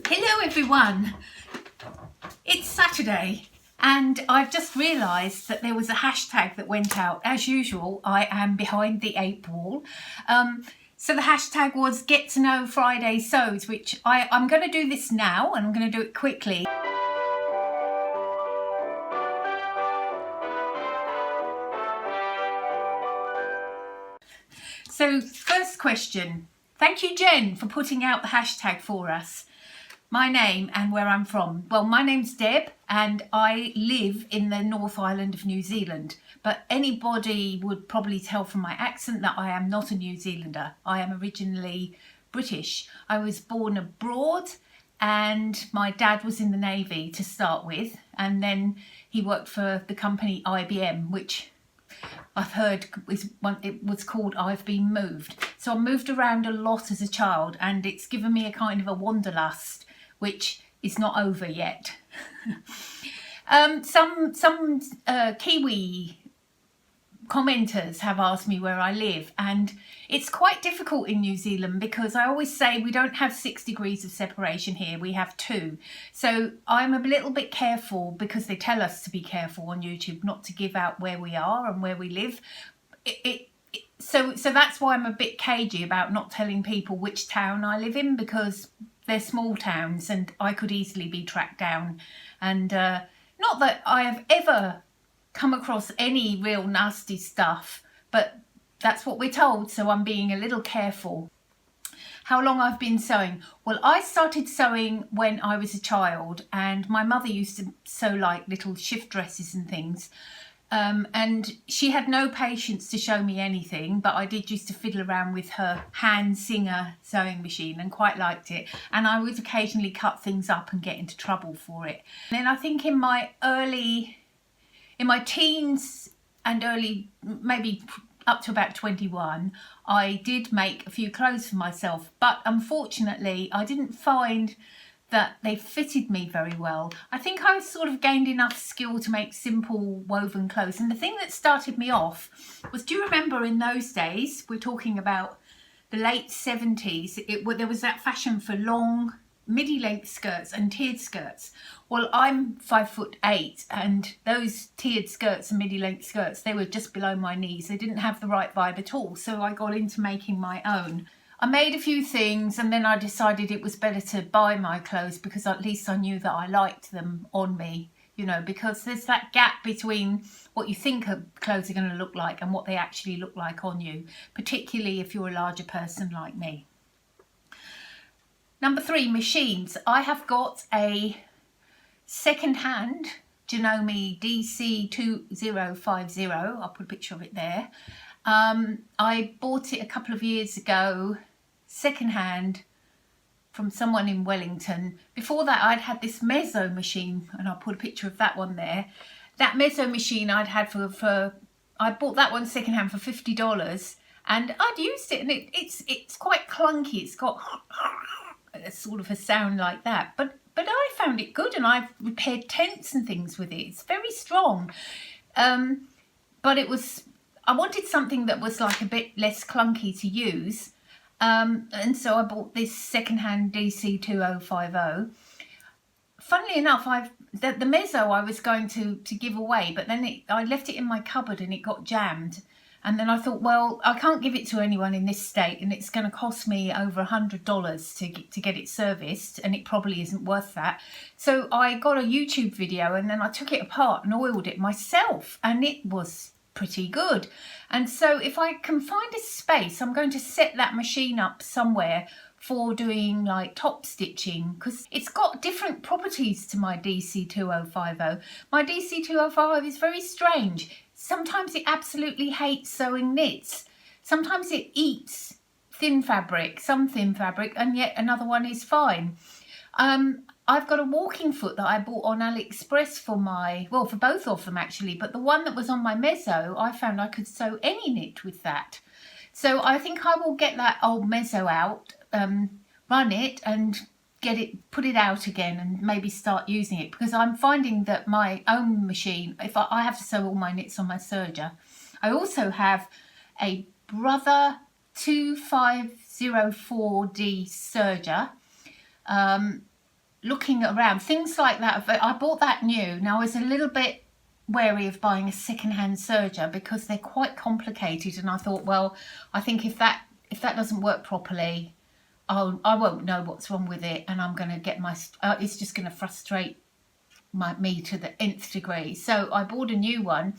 Hello everyone, it's Saturday and I've just realised that there was a hashtag that went out. As usual, I am behind the 8 ball. So the hashtag was Get to Know Friday Sews, which I'm going to do this now and I'm going to do it quickly. So first question, thank you Jen for putting out the hashtag for us. My name and where I'm from. Well, my name's Deb and I live in the North Island of New Zealand, but anybody would probably tell from my accent that I am not a New Zealander. I am originally British. I was born abroad and my dad was in the Navy to start with, and then he worked for the company IBM, which I've heard it was called I've Been Moved. So I moved around a lot as a child and it's given me a kind of a wanderlust, which is not over yet. Some Kiwi commenters have asked me where I live, and it's quite difficult in New Zealand because I always say we don't have 6 degrees of separation here, we have 2. So I'm a little bit careful, because they tell us to be careful on YouTube not to give out where we are and where we live. So that's why I'm a bit cagey about not telling people which town I live in, because they're small towns and I could easily be tracked down. And not that I have ever come across any real nasty stuff, but that's what we're told, so I'm being a little careful. How long I've been sewing? Well, I started sewing when I was a child, and my mother used to sew like little shift dresses and things. And she had no patience to show me anything, but I did used to fiddle around with her hand singer sewing machine and quite liked it. And I would occasionally cut things up and get into trouble for it. And then I think in my teens and early, maybe up to about 21, I did make a few clothes for myself, but unfortunately I didn't find that they fitted me very well. I think I sort of gained enough skill to make simple woven clothes. And the thing that started me off was, do you remember in those days, we're talking about the late 70s, there was that fashion for long midi-length skirts and tiered skirts. Well, I'm 5'8", and those tiered skirts and midi-length skirts, they were just below my knees. They didn't have the right vibe at all. So I got into making my own. I made a few things and then I decided it was better to buy my clothes, because at least I knew that I liked them on me, you know, because there's that gap between what you think clothes are going to look like and what they actually look like on you, particularly if you're a larger person like me. Number 3, machines. I have got a second-hand Janome DC2050. I'll put a picture of it there. I bought it a couple of years ago, second-hand, from someone in Wellington. Before that, I'd had this mezzo machine, and I'll put a picture of that one there. That mezzo machine I'd had I bought that one second-hand for $50, and I'd used it, and it's quite clunky. It's got a sort of a sound like that, but I found it good, and I've repaired tents and things with it. It's very strong, but I wanted something that was like a bit less clunky to use, and so I bought this second-hand DC2050. Funnily enough, the mezzo I was going to give away, but then I left it in my cupboard and it got jammed. And then I thought, well, I can't give it to anyone in this state, and it's going to cost me over $100 to get it serviced, and it probably isn't worth that. So I got a YouTube video and then I took it apart and oiled it myself, and it was pretty good. And so if I can find a space, I'm going to set that machine up somewhere for doing like top stitching, because it's got different properties to my DC2050. My DC2050 is very strange. Sometimes it absolutely hates sewing knits. Sometimes it eats thin fabric, some thin fabric, and yet another one is fine. I've got a walking foot that I bought on AliExpress for both of them actually, but the one that was on my mezzo, I found I could sew any knit with that. So I think I will get that old mezzo out, run it and put it out again and maybe start using it, because I'm finding that my own machine, if I have to sew all my knits on my serger. I also have a Brother 2504D serger, looking around, things like that. I bought that new. Now I was a little bit wary of buying a second-hand serger because they're quite complicated, and I thought, well, I think if that doesn't work properly, I won't know what's wrong with it, and I'm going to get my it's just going to frustrate me to the nth degree. So I bought a new one.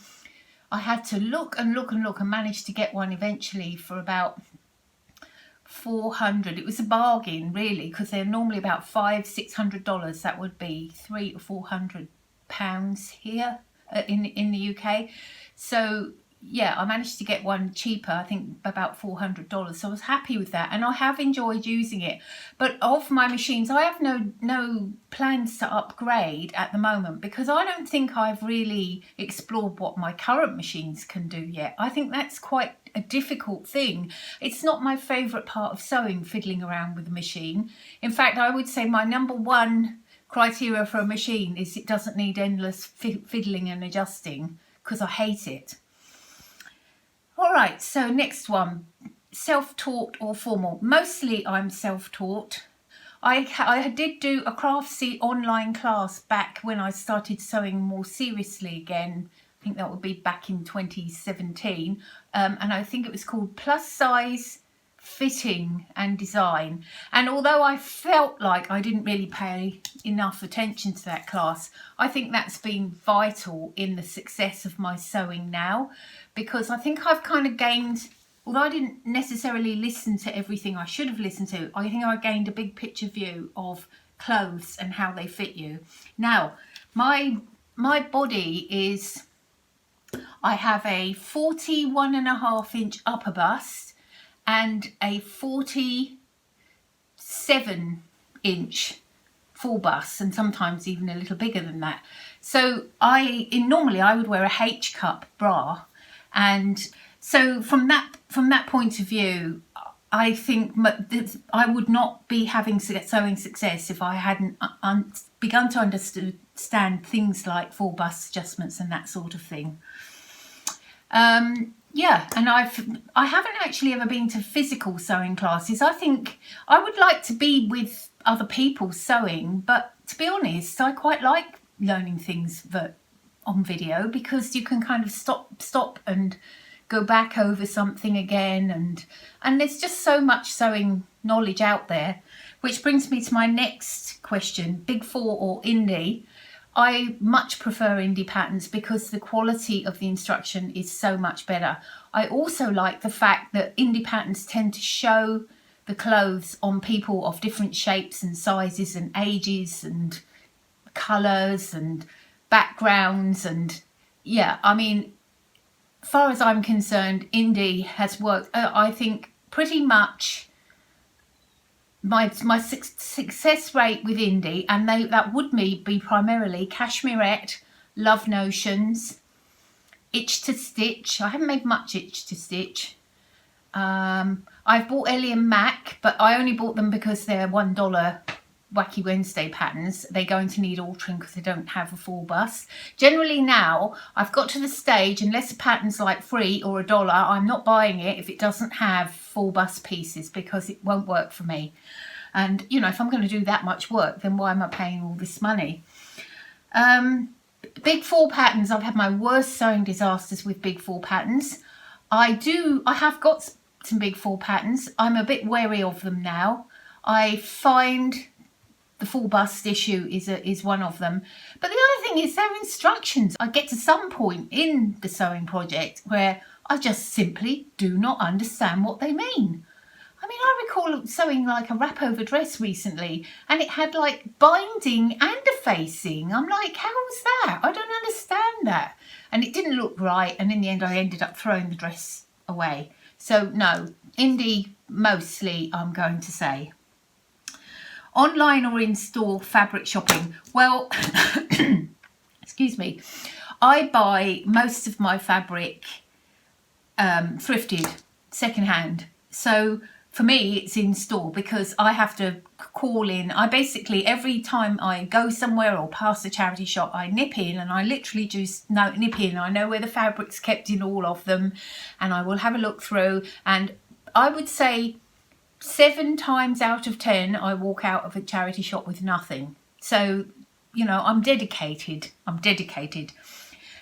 I had to look and look and look and managed to get one eventually for about $400. It was a bargain really, because they're normally about $500-600. That would be £300 or £400 here in the UK. So yeah, I managed to get one cheaper, I think about $400. So I was happy with that, and I have enjoyed using it. But of my machines, I have no plans to upgrade at the moment, because I don't think I've really explored what my current machines can do yet. I think that's quite a difficult thing. It's not my favourite part of sewing, fiddling around with the machine. In fact, I would say my number one criteria for a machine is it doesn't need endless fiddling and adjusting, because I hate it. All right, so next one, self-taught or formal. Mostly I'm self-taught. I did do a Craftsy online class back when I started sewing more seriously again. I think that would be back in 2017. And I think it was called Plus Size Fitting and Design. And although I felt like I didn't really pay enough attention to that class, I think that's been vital in the success of my sewing now, because I think I've kind of gained, although I didn't necessarily listen to everything I should have listened to, I think I gained a big picture view of clothes and how they fit you. Now, my body is, I have a 41.5-inch upper bust and a 47-inch full bust, and sometimes even a little bigger than that. So normally I would wear a H-cup bra, and so from that point of view, I think I would not be having sewing success if I hadn't begun to understand things like full bust adjustments and that sort of thing. Yeah, and I haven't actually ever been to physical sewing classes. I think I would like to be with other people sewing, but to be honest, I quite like learning things on video, because you can kind of stop and go back over something again, and there's just so much sewing knowledge out there. Which brings me to my next question, Big Four or indie. I much prefer indie patterns because the quality of the instruction is so much better. I also like the fact that indie patterns tend to show the clothes on people of different shapes and sizes and ages and colours and backgrounds, and yeah, I mean, as far as I'm concerned, indie has worked, I think, pretty much. My success rate with indie, and that would be primarily Cashmerette, Love Notions, Itch to Stitch. I haven't made much Itch to Stitch. I've bought Ellie and Mac, but I only bought them because they're $1 Wacky Wednesday patterns. They're going to need altering because they don't have a full bust. Generally now, I've got to the stage, unless a pattern's like $3 or $1, I'm not buying it if it doesn't have full bust pieces, because it won't work for me. And, you know, if I'm going to do that much work, then why am I paying all this money? Big Four patterns, I've had my worst sewing disasters with Big Four patterns. I have got some Big Four patterns. I'm a bit wary of them now. I find the full bust issue is one of them. But the other thing is their instructions. I get to some point in the sewing project where I just simply do not understand what they mean. I mean, I recall sewing like a wrap over dress recently, and it had like binding and a facing. I'm like, how's that? I don't understand that. And it didn't look right, and in the end I ended up throwing the dress away. So no, indie mostly, I'm going to say. Online or in-store fabric shopping? Well, excuse me, I buy most of my fabric thrifted, secondhand. So for me, it's in-store because I have to call in. I basically, every time I go somewhere or pass a charity shop, I nip in, and I literally just nip in. I know where the fabric's kept in all of them, and I will have a look through. And I would say 7 times out of 10, I walk out of a charity shop with nothing. So, you know, I'm dedicated.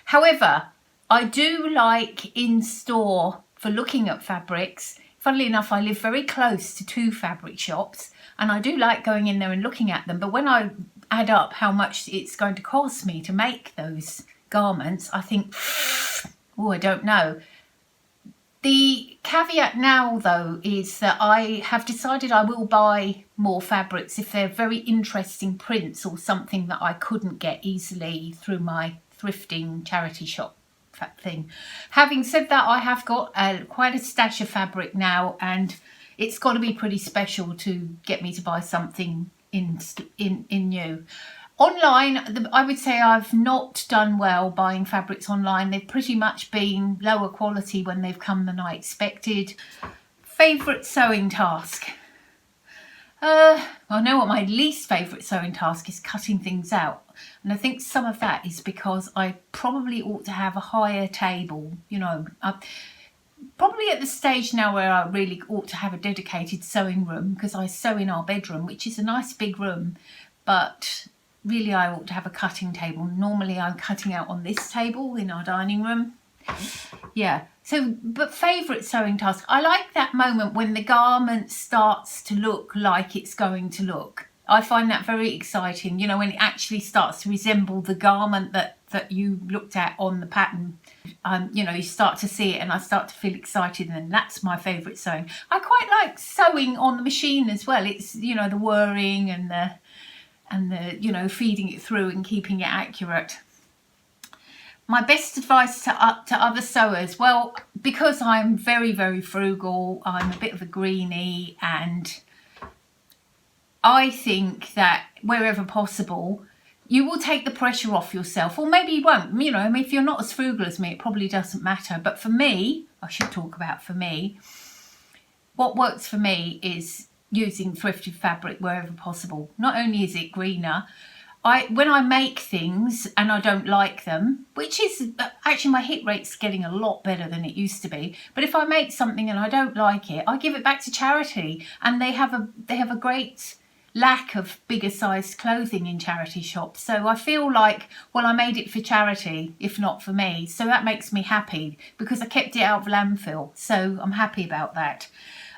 However, I do like in-store for looking at fabrics. Funnily enough, I live very close to 2 fabric shops, and I do like going in there and looking at them. But when I add up how much it's going to cost me to make those garments, I think, oh, I don't know. The caveat now, though, is that I have decided I will buy more fabrics if they're very interesting prints or something that I couldn't get easily through my thrifting charity shop thing. Having said that, I have got quite a stash of fabric now, and it's got to be pretty special to get me to buy something in new. Online, I would say I've not done well buying fabrics online. They've pretty much been lower quality when they've come than I expected. Favourite sewing task? I know what my least favourite sewing task is: cutting things out. And I think some of that is because I probably ought to have a higher table. You know, probably at the stage now where I really ought to have a dedicated sewing room, because I sew in our bedroom, which is a nice big room, but really I ought to have a cutting table. Normally I'm cutting out on this table in our dining room. Yeah, so, but favourite sewing task, I like that moment when the garment starts to look like it's going to look. I find that very exciting, you know, when it actually starts to resemble the garment that you looked at on the pattern. You know, you start to see it and I start to feel excited, and that's my favourite sewing. I quite like sewing on the machine as well. It's, you know, the whirring and the you know, feeding it through and keeping it accurate. My best advice to other sewers, well, because I'm very, very frugal, I'm a bit of a greenie, and I think that wherever possible, you will take the pressure off yourself, or maybe you won't. You know, I mean, if you're not as frugal as me, it probably doesn't matter. But for me, I should talk about for me, what works for me is using thrifted fabric wherever possible. Not only is it greener, when I make things and I don't like them, which is actually, my hit rate's getting a lot better than it used to be, but if I make something and I don't like it, I give it back to charity, and they have a great lack of bigger sized clothing in charity shops. So I feel like, well, I made it for charity, if not for me. So that makes me happy because I kept it out of landfill. So I'm happy about that.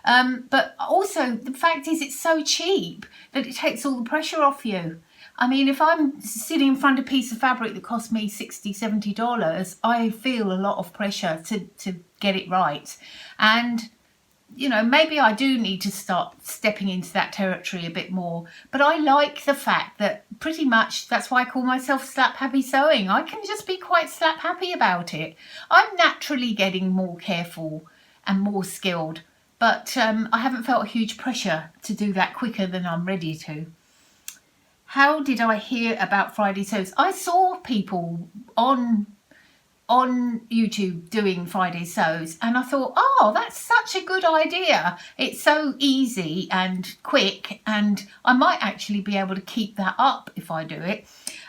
But also the fact is, it's so cheap that it takes all the pressure off you. I mean, if I'm sitting in front of a piece of fabric that cost me $60, $70, I feel a lot of pressure to get it right. And, you know, maybe I do need to start stepping into that territory a bit more. But I like the fact that pretty much, that's why I call myself slap happy sewing. I can just be quite slap happy about it. I'm naturally getting more careful and more skilled. But I haven't felt a huge pressure to do that quicker than I'm ready to. How did I hear about Friday Sews? I saw people on YouTube doing Friday Sews, and I thought, oh, that's such a good idea. It's so easy and quick, and I might actually be able to keep that up if I do it.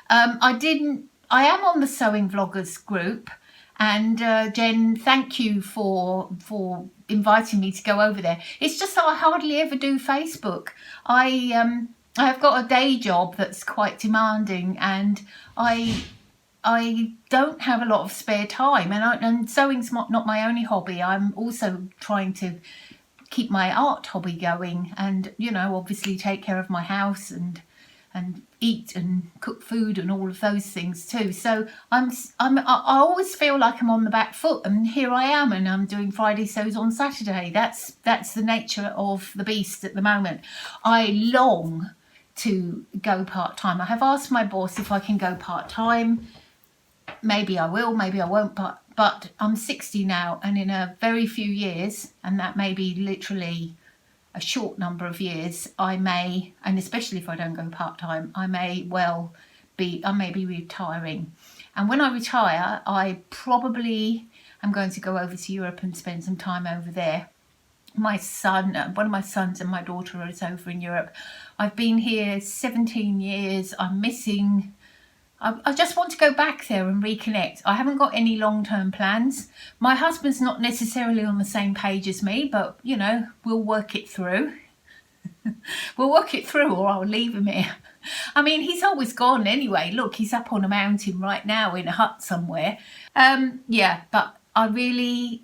I am on the Sewing Vloggers group, and Jen, thank you for inviting me to go over there. It's just that I hardly ever do Facebook. I've got a day job that's quite demanding, and I don't have a lot of spare time, and sewing's not my only hobby. I'm also trying to keep my art hobby going, and, you know, obviously take care of my house and eat and cook food and all of those things too. So I always feel like I'm on the back foot, and here I am, and I'm doing Friday Sews on Saturday. That's the nature of the beast at the moment. I long to go part-time. I have asked my boss if I can go part-time. Maybe I will, maybe I won't, but I'm 60 now, and in a very few years, and that may be literally a short number of years, I may, and especially if I don't go part-time, I may be retiring. And when I retire, I probably am going to go over to Europe and spend some time over there. One of my sons and my daughter is over in Europe. I've been here 17 years. I'm missing. I just want to go back there and reconnect. I haven't got any long-term plans. My husband's not necessarily on the same page as me, but, you know, we'll work it through. We'll work it through, or I'll leave him here. I mean, he's always gone anyway. Look, he's up on a mountain right now in a hut somewhere. Yeah, but I'm really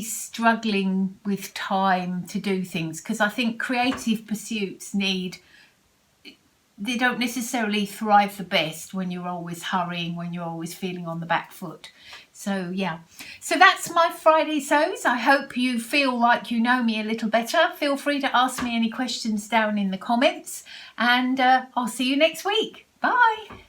struggling with time to do things, because I think creative pursuits they don't necessarily thrive the best when you're always hurrying, when you're always feeling on the back foot. So yeah, so that's my Friday sews. I hope you feel like you know me a little better. Feel free to ask me any questions down in the comments, and I'll see you next week. Bye.